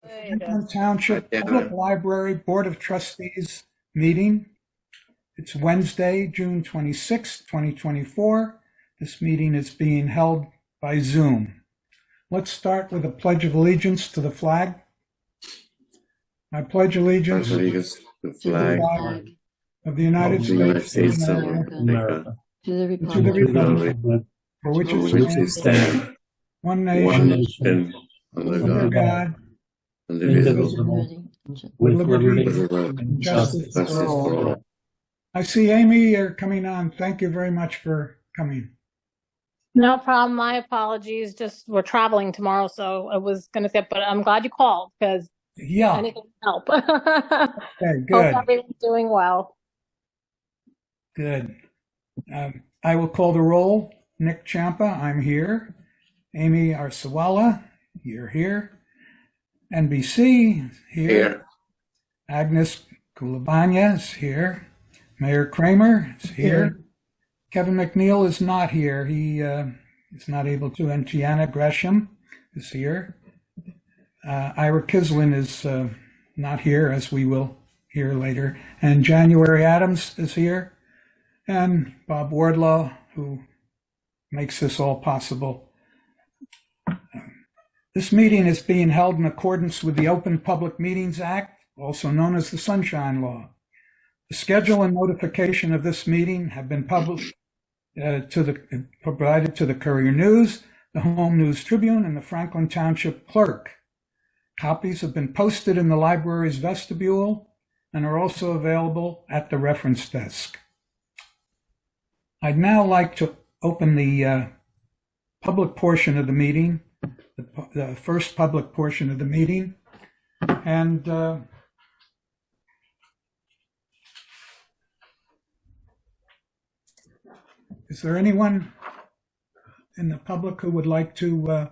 Franklin Township Public Library Board of Trustees meeting. It's Wednesday, June 26, 2024. This meeting is being held by Zoom. Let's start with a pledge of allegiance to the flag. I pledge allegiance to the flag of the United States of America, to the and to the republic republic for which for it which it stands, stands, one one nation, nation, under under God, God, indivisible, with liberty with and justice justice for for all. all. I see Amy, you're coming on. Thank you very much for coming. No problem. My apologies. Just we're traveling tomorrow, so I was going to skip, but I'm glad you called because Yeah, anything can help. okay, Hope good, everyone's doing well. good. I will call the roll. Nick Champa, I'm here. Amy Arsawala, you're here. NBC, Here, Agnes Kulabanya is here. Mayor Kramer is here. Kevin McNeil is not here. He is not able to. And Gianna Gresham is here. Ira Kislin is not here, as we will hear later. And January Adams is here. And Bob Wardlaw, who makes this all possible. This meeting is being held in accordance with the Open Public Meetings Act, also known as the Sunshine Law. The schedule and notification of this meeting have been published provided to the Courier News, the Home News Tribune, and the Franklin Township Clerk. Copies have been posted in the library's vestibule and are also available at the reference desk. I'd now like to open the public portion of the meeting, the first public portion of the meeting, and is there anyone in the public who would like to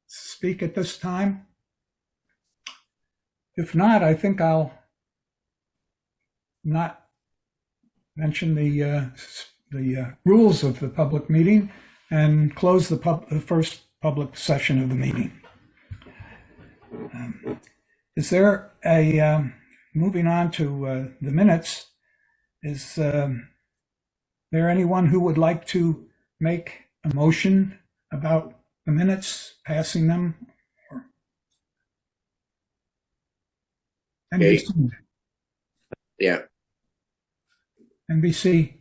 speak at this time? If not, I think I'll not mention the rules of the public meeting and close the first public session of the meeting. Is there moving on to the minutes, is there anyone who would like to make a motion about the minutes, passing them? NBC. yeah, NBC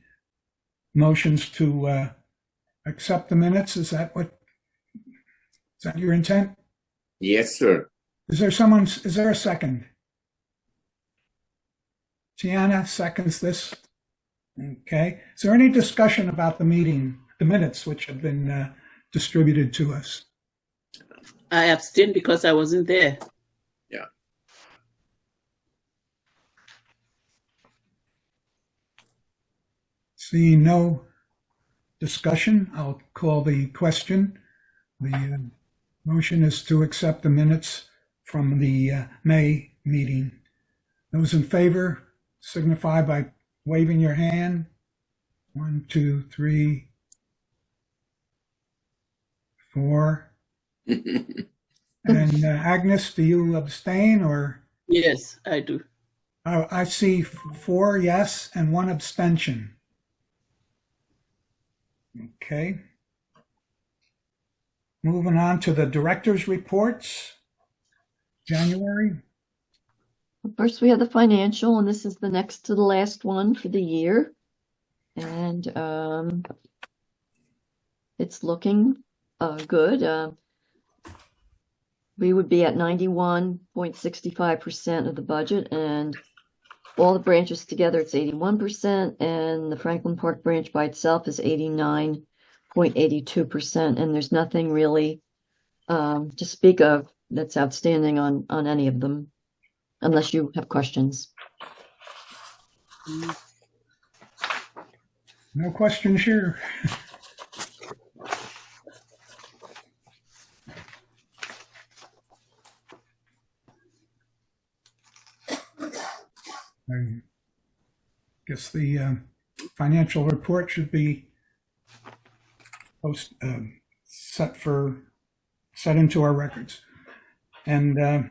motions to accept the minutes. Is that your intent? yes, sir. Is there a second? Tiana seconds this. Okay. Is there any discussion about the minutes which have been distributed to us? I abstained because I wasn't there. Yeah. Seeing no discussion, I'll call the question. The motion is to accept the minutes from the May meeting. Those in favor signify by waving your hand. 1, 2, 3, 4. And Agnes, do you abstain or? Yes, I do. I see 4 yes and 1 abstention. Okay. Moving on to the director's reports. January. First, we have the financial, and this is the next to the last one for the year. And it's looking good. We would be at 91.65% of the budget, and all the branches together, it's 81%, and the Franklin Park branch by itself is 89.82%, and there's nothing really to speak of that's outstanding on any of them, unless you have questions. No questions here. I guess the financial report should be set into our records. And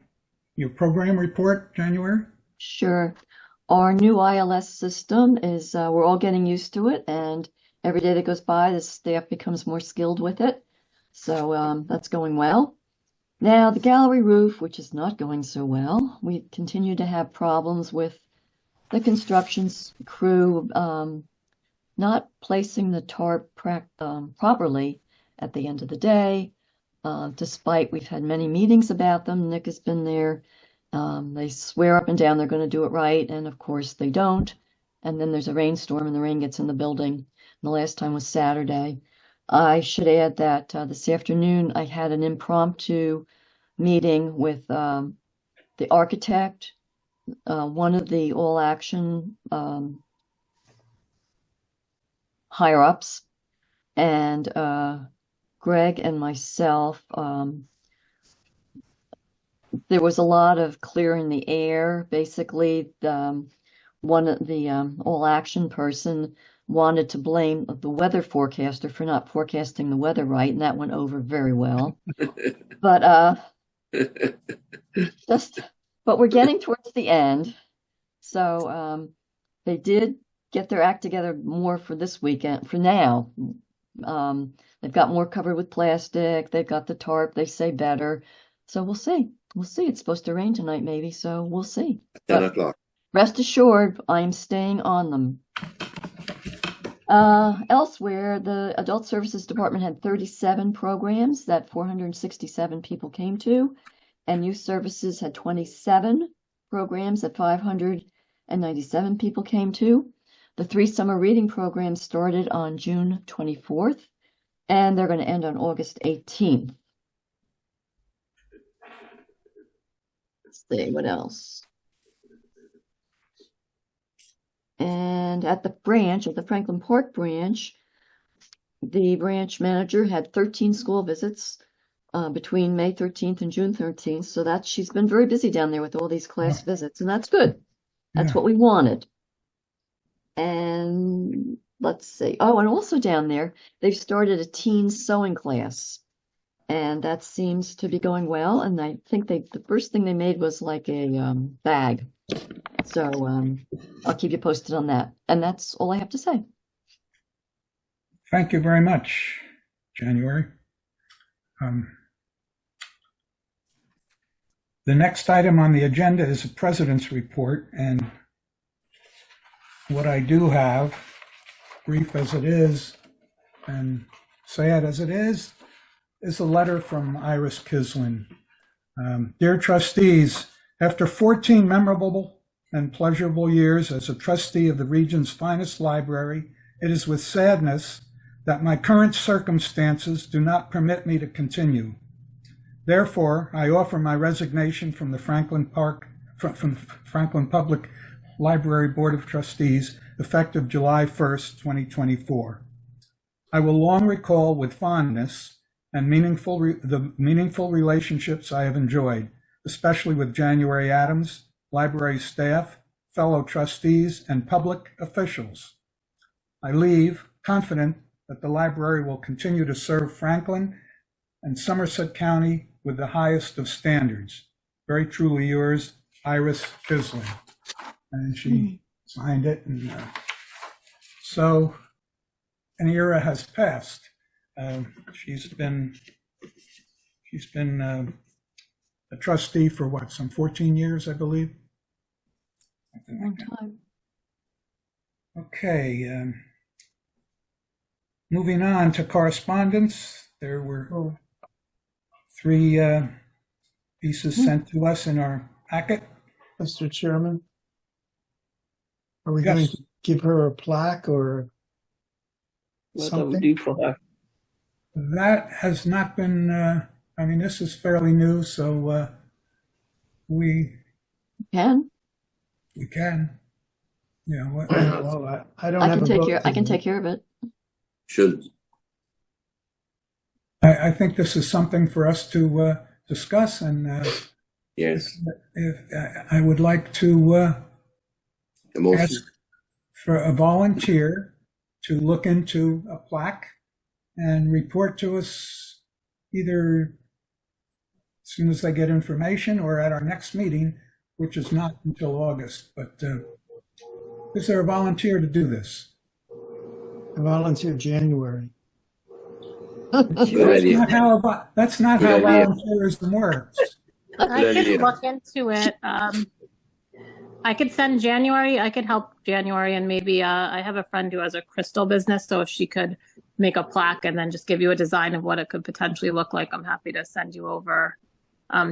your program report, January? Sure. Our new ILS system is, we're all getting used to it, and every day that goes by, the staff becomes more skilled with it. So that's going well. Now, the gallery roof, which is not going so well, we continue to have problems with the construction crew not placing the tarp properly at the end of the day, despite we've had many meetings about them. Nick has been there. They swear up and down they're going to do it right, and of course they don't. And then there's a rainstorm and the rain gets in the building. And the last time was Saturday. I should add that this afternoon I had an impromptu meeting with the architect, one of the All Action higher ups, and Greg and myself. There was a lot of clearing the air. Basically, one of the All Action person wanted to blame the weather forecaster for not forecasting the weather right, and that went over very well. But but we're getting towards the end. So they did get their act together more for this weekend, for now. They've got more covered with plastic. They've got the tarp, they say better. So we'll see. We'll see. It's supposed to rain tonight, maybe, so we'll see. 10 But o'clock. rest assured, I'm staying on them. Elsewhere, the Adult Services Department had 37 programs that 467 people came to, and Youth Services had 27 programs that 597 people came to. The 3 summer reading programs started on June 24th, and they're going to end on August 18th. Let's see, what else? And at the branch, at the Franklin Park branch, the branch manager had 13 school visits between May 13th and June 13th. So she's been very busy down there with all these class visits, and that's good. That's what we wanted. And let's see. Oh, and also down there, they've started a teen sewing class, and that seems to be going well. And I think the first thing they made was like a bag. So I'll keep you posted on that. And that's all I have to say. Thank you very much, January. The next item on the agenda is a president's report, and what I do have, brief as it is and sad as it is a letter from Iris Kislin. Dear trustees, after 14 memorable and pleasurable years as a trustee of the region's finest library, it is with sadness that my current circumstances do not permit me to continue. Therefore, I offer my resignation from the Franklin Public Library Board of Trustees, effective July 1st, 2024. I will long recall with fondness and the meaningful relationships I have enjoyed, especially with January Adams, library staff, fellow trustees, and public officials. I leave confident that the library will continue to serve Franklin and Somerset County with the highest of standards. Very truly yours, Iris Kislin. And she signed it. And so an era has passed. She's been a trustee for what, some 14 years, I believe? Long time. Okay. Moving on to correspondence, there were 3 pieces sent to us in our packet. Mr. Chairman, are we Yes. going to give her a plaque or What I would something? do for her. That has not been, I mean, this is fairly new, so we Can? can. Yeah, Well, I don't I have can a take vote care. I can today. take care of it. Should. I think this is something for us to discuss, and Yes. if I would like to A motion. ask for a volunteer to look into a plaque and report to us either soon as they get information or at our next meeting, which is not until August. But is there a volunteer to do this? I volunteer January. Good That's idea. not how, that's not how Good idea. volunteerism works. I Good could idea. look into it. I could send January. I could help January, and maybe I have a friend who has a crystal business, so if she could make a plaque and then just give you a design of what it could potentially look like, I'm happy to send you over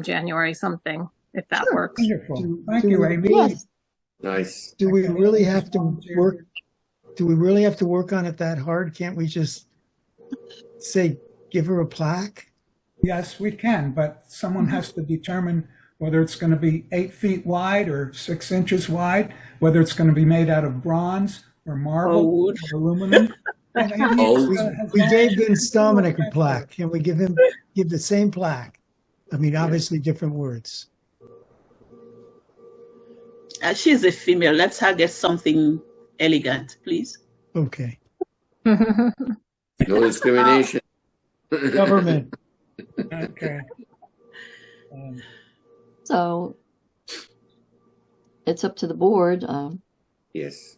January something if that works. Wonderful. Thank Do you, we Amy. really- Yes. Nice. Do we really have to work? Do we really have to work on it that hard? Can't we just say, give her a plaque? Yes, we can, but someone has to determine whether it's going to be 8 feet wide or 6 inches wide, whether it's going to be made out of bronze or marble wood. or aluminum. Old. We gave Vince Dominic a plaque. Can we give the same plaque? I mean, obviously different words. She's a female. Let's her get something elegant, please. Okay. No discrimination. Government. Okay. So it's up to the board. Yes.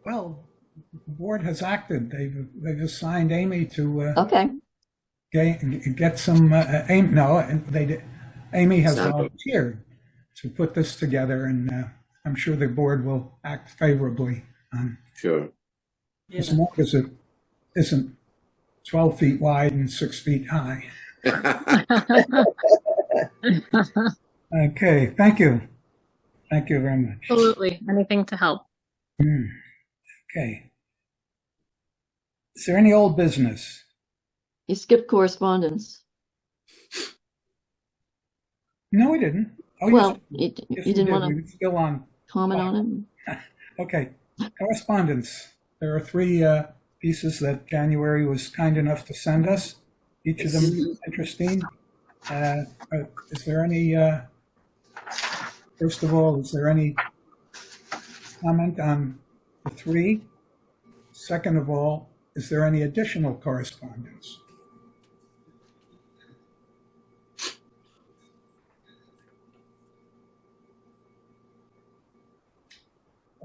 Well, the board has acted. They've assigned Amy to Okay. get some. Amy has Sample. volunteered to put this together, and I'm sure the board will act favorably Sure. as long as it isn't 12 feet wide and 6 feet high. Okay, thank you. Thank you very much. Absolutely. Anything to help. Okay. Is there any old business? You skipped correspondence. No, we didn't. Oh, Well, yes, you yes, we didn't did. want We to were still on. comment on it? Okay, correspondence. There are 3 pieces that January was kind enough to send us. Each of them interesting. Is there any, first of all, is there any comment on the 3? Second of all, is there any additional correspondence?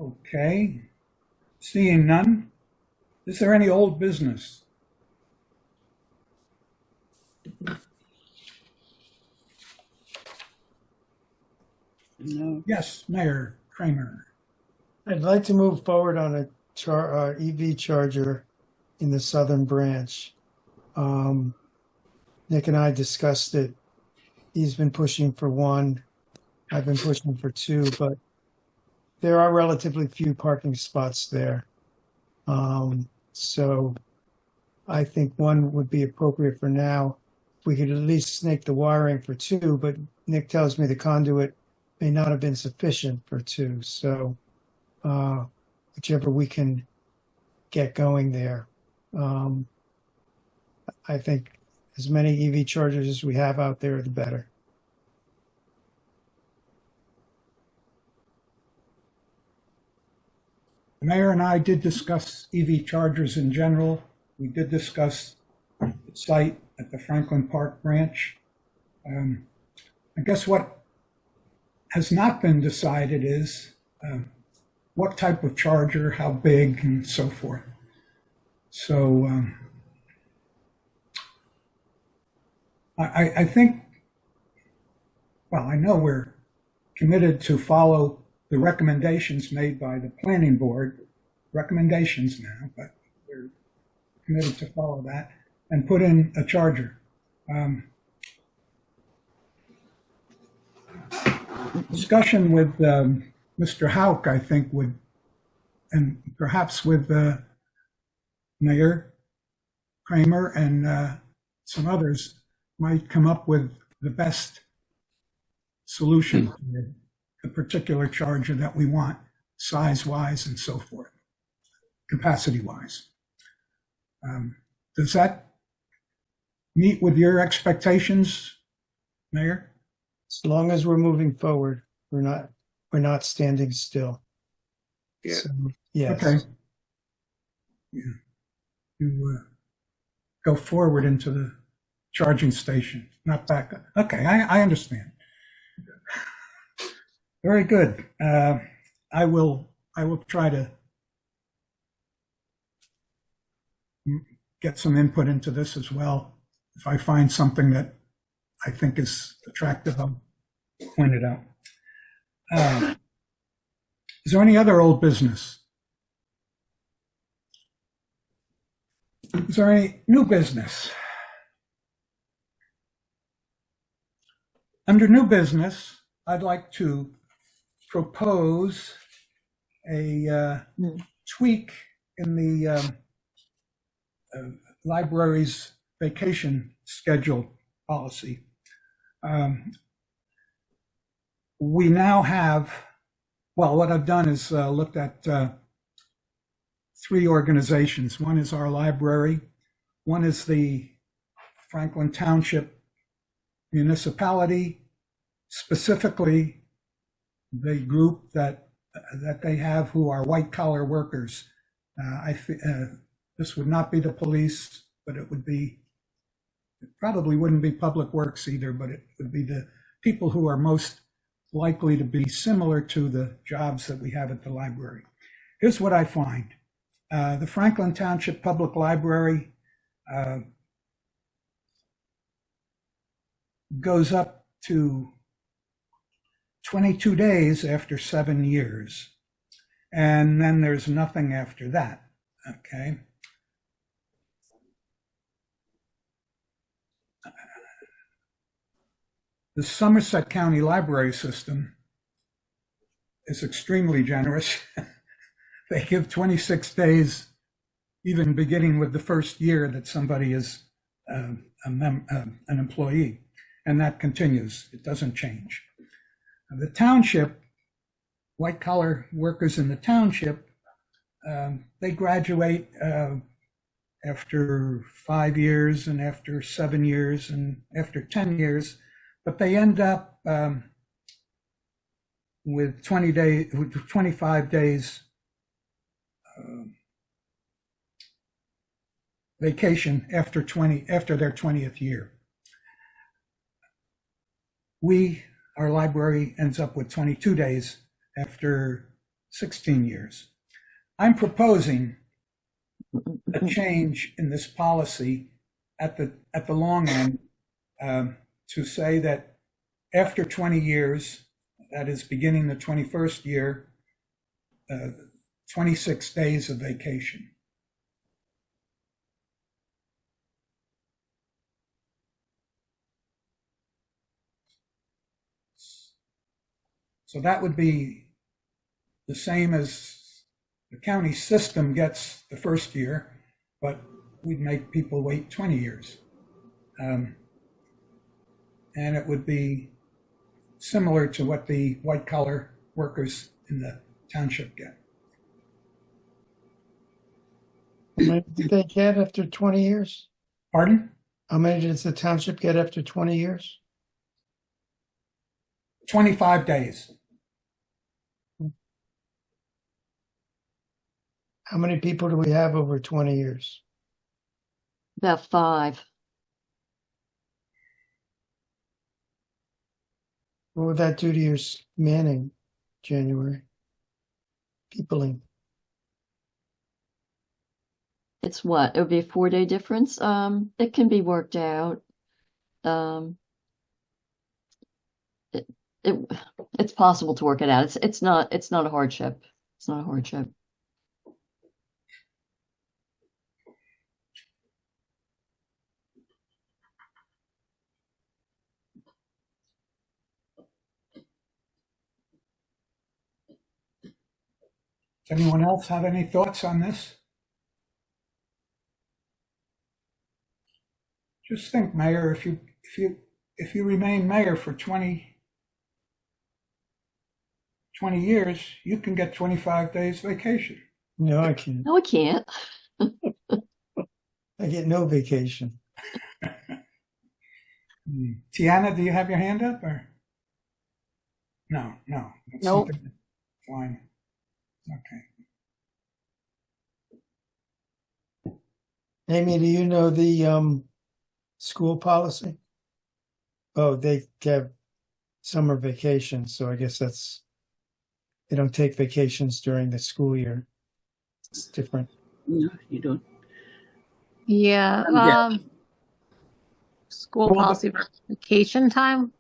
Okay, seeing none. Is there any old business? No. Yes, Mayor Kramer. I'd like to move forward on a EV charger in the southern branch. Nick and I discussed it. He's been pushing for 1. I've been pushing for 2, but there are relatively few parking spots there. So I think 1 would be appropriate for now. We could at least snake the wiring for 2, but Nick tells me the conduit may not have been sufficient for 2. So whichever we can get going there. I think as many EV chargers as we have out there, the better. The mayor and I did discuss EV chargers in general. We did discuss the site at the Franklin Park branch. I guess what has not been decided is what type of charger, how big, and so forth. So I think, well, I know we're committed to follow the recommendations made by the planning board, recommendations now, but we're committed to follow that and put in a charger. Discussion with Mr. Hauk, I think, would, and perhaps with Mayor Kramer and some others, might come up with the best solution for the particular charger that we want, size-wise and so forth, capacity-wise. Does that meet with your expectations, Mayor? As long as we're moving forward, we're not standing still. Yeah. So, yes. Okay. Yeah. You go forward into the charging station, not backup. Okay, I understand. Very good. I will try to get some input into this as well. If I find something that I think is attractive, I'll point it out. Is there any other old business? Is there any new business? Under new business, I'd like to propose a tweak in the library's vacation schedule policy. We now have, well, what I've done is looked at 3 organizations. One is our library, one is the Franklin Township municipality, specifically the group that they have who are white collar workers. This would not be the police, but it probably wouldn't be public works either, but it would be the people who are most likely to be similar to the jobs that we have at the library. Here's what I find. The Franklin Township Public Library goes up to 22 days after 7 years. And then there's nothing after that, okay? The Somerset County Library System is extremely generous. They give 26 days, even beginning with the first year that somebody is an employee, and that continues. It doesn't change. The township, white collar workers in the township, they graduate after 5 years and after 7 years and after 10 years, but they end up with 25 days vacation after their 20th year. Our library ends up with 22 days after 16 years. I'm proposing a change in this policy at the long end to say that after 20 years, that is beginning the 21st year, 26 days of vacation. So that would be the same as the county system gets the first year, but we'd make people wait 20 years. And it would be similar to what the white collar workers in the township get. How many did they get after 20 years? Pardon? How many does the township get after 20 years? 25 days. How many people do we have over 20 years? About 5. What would that do to your manning, January? Peopling. It's what? It would be a 4-day difference. It can be worked out. It's possible to work it out. It's not a hardship. It's not a hardship. Does anyone else have any thoughts on this? Just think, Mayor, if you remain mayor for 20 years, you can get 25 days vacation. No, I can't. No, I can't. I get no vacation. Tiana, do you have your hand up or? No. That's Nope. something- Fine. Okay. Amy, do you know the School policy? Oh, they have summer vacations, so I guess they don't take vacations during the school year. It's different. No, you don't. Yeah. Yeah. School Well, policy for vacation time.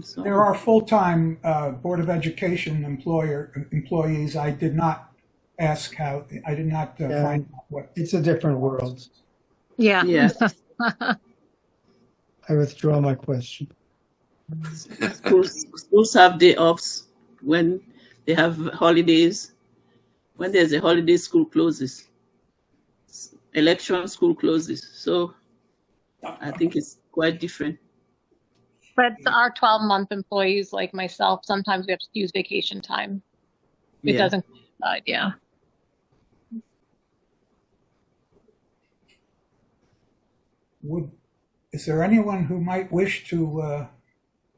So there are full-time Board of Education employees. I did not ask how, I did not Yeah. find out what. It's a different world. Yeah. Yeah. I withdraw my question. schools have day offs when they have holidays. When there's a holiday, school closes. Election, school closes. So I think it's quite different. But our 12-month employees like myself, sometimes we have to use vacation time. It Yeah. doesn't coincide, yeah. Is there anyone who might wish to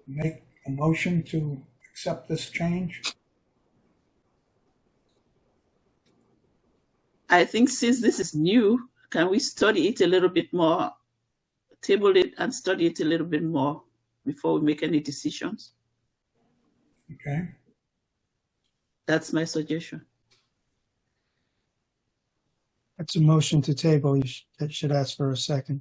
make a motion to accept this change? I think since this is new, can we study it a little bit more, table it and study it a little bit more before we make any decisions? Okay. That's my suggestion. That's a motion to table. You should ask for a second.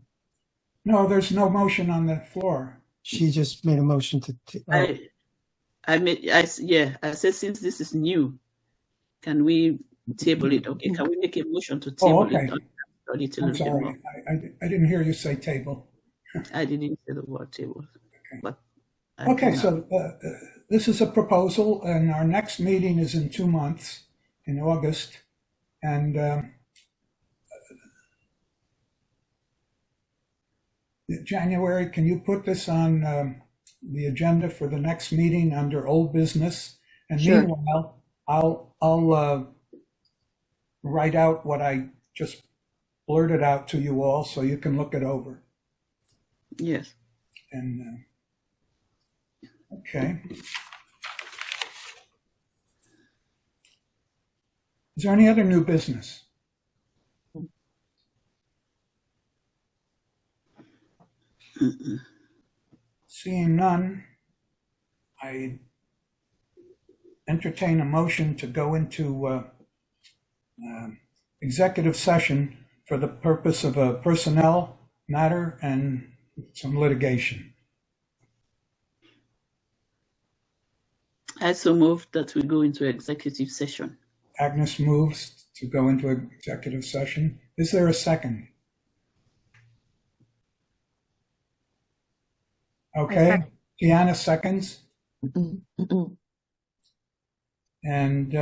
No, there's no motion on the floor. She just made a motion to. I said since this is new, can we table it? Okay, can we make a motion to table okay. it? Study it a I'm little bit more. sorry. I didn't hear you say table. I didn't say the word table, but Okay, so this is a proposal, and our next meeting is in 2 months, in August. And January, can you put this on the agenda for the next meeting under old business? And Sure. meanwhile, I'll write out what I just blurted out to you all so you can look it over. yes. And okay. Is there any other new business? Seeing none, I entertain a motion to go into executive session for the purpose of a personnel matter and some litigation. I so moved that we go into executive session. Agnes moves to go into executive session. Is there a second? Okay, Deanna seconds, and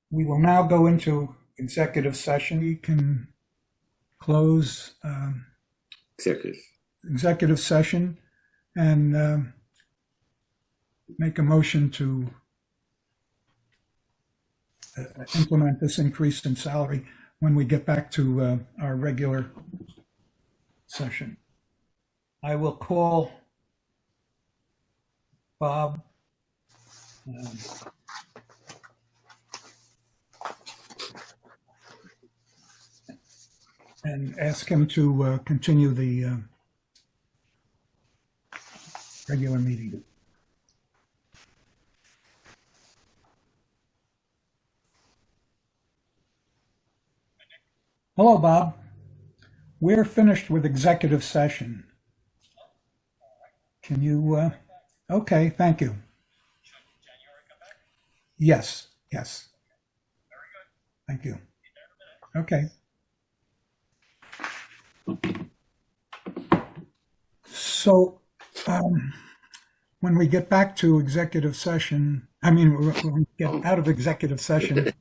we will now go into executive session. We can close executive session and make a motion to implement this increase in salary when we get back to our regular session. I will call Bob. And ask him to continue the regular meeting. Hello, Bob. We're finished with executive session. Can you, okay, thank you. Yes, yes. Thank you. Okay. So, when we get back to executive session, when we get out of executive session,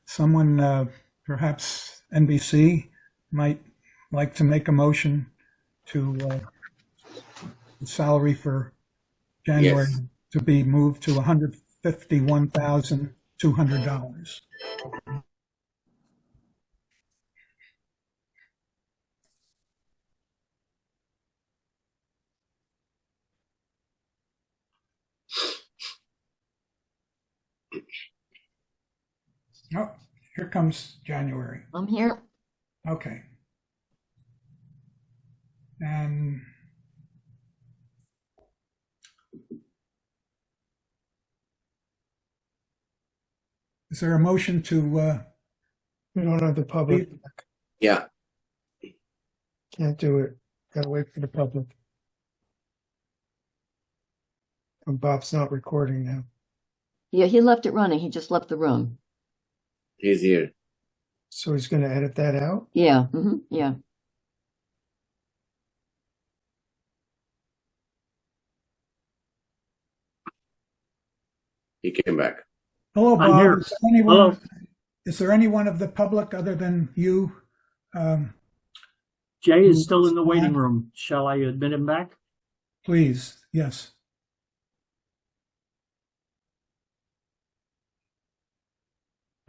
someone, perhaps NBC, might like to make a motion to the salary for January Yes. to be moved to $151,200. Oh, here comes January. I'm here. Okay. And is there a motion to, We don't have the public. Yeah. Can't do it. Gotta wait for the public. And Bob's not recording now. Yeah, he left it running. He just left the room. He's here. So he's gonna edit that out? Yeah, yeah. He came back. hello, I'm Bob. here. Hello. Is there anyone of the public other than you? Jay is still in the waiting room. Shall I admit him back? Please, yes.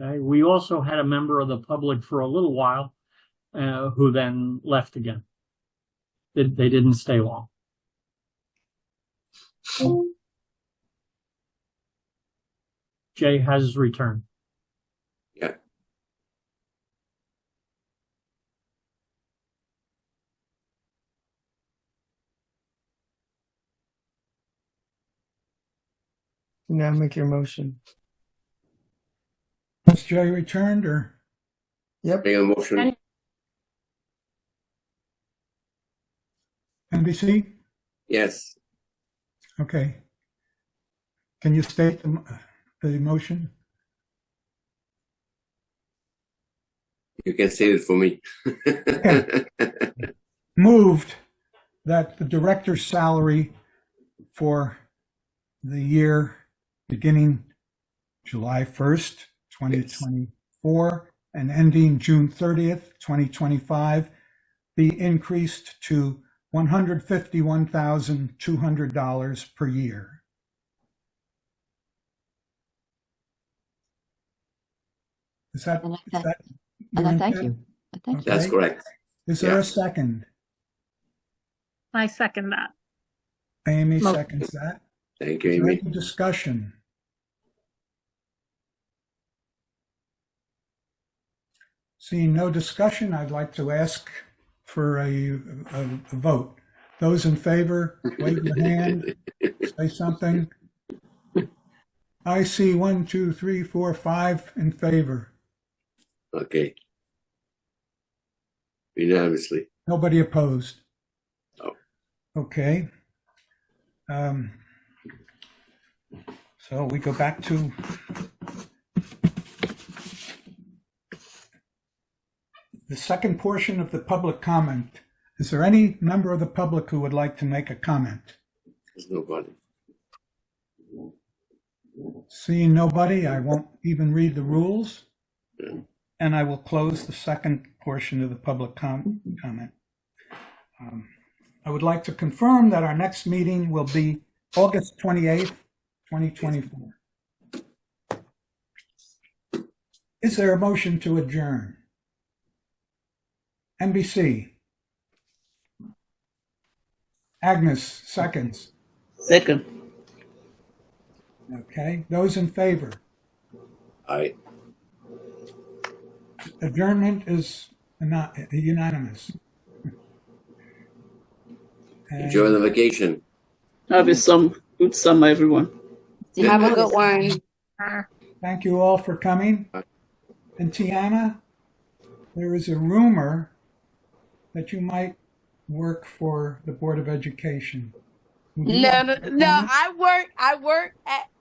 Okay. We also had a member of the public for a little while who then left again. They didn't stay long. Jay has returned. Yeah. Now make your motion. Has Jay returned or? Yep. Make a motion. NBC? Yes. Okay. Can you state the motion? You can say it for me. Moved that the director's salary for the year beginning July 1st, 2024, and ending June 30th, 2025, be increased to $151,200 per year. Is that? And Is that And your I thank intent? you. I thank you. That's Okay. correct. Is there Yeah. a second? I second that. Amy Mo- seconds that. Thank you, Is there Amy. any discussion? Seeing no discussion, I'd like to ask for a vote. Those in favor, wave your hand, say something. I see 1, 2, 3, 4, 5 in favor. Okay. Unanimously. Nobody opposed. Oh. Okay. So we go back to the second portion of the public comment. Is there any member of the public who would like to make a comment? There's nobody. Seeing nobody, I won't even read the rules, Yeah. and I will close the second portion of the public comment. I would like to confirm that our next meeting will be August 28th, 2024. Is there a motion to adjourn? NBC. Agnes, seconds. Second. Okay, those in favor? Aye. Adjournment is not unanimous. And Enjoy the vacation. Have a good summer, everyone. Have a good one. thank you all for coming. And Tiana, there is a rumor that you might work for the Board of Education. Would you No, like no, to no. comment?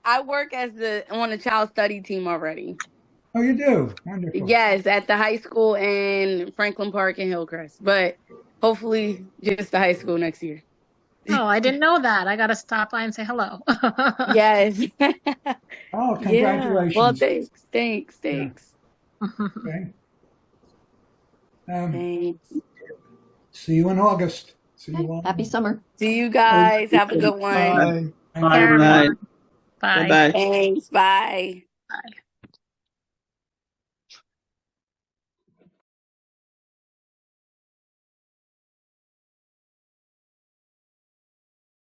I work as on the child study team already. Oh, you do? Wonderful. Yes, at the high school in Franklin Park and Hillcrest, but hopefully just the high school next year. Oh, I didn't know that. I got to stop by and say hello. Yes. Oh, Yeah. congratulations. Well, thanks. Okay. Thanks. See you in August. See you all. Happy summer. See you guys. Have a good one. Bye. Thank Bye, you. everyone. Bye. Bye-bye. Thanks. Bye. Bye.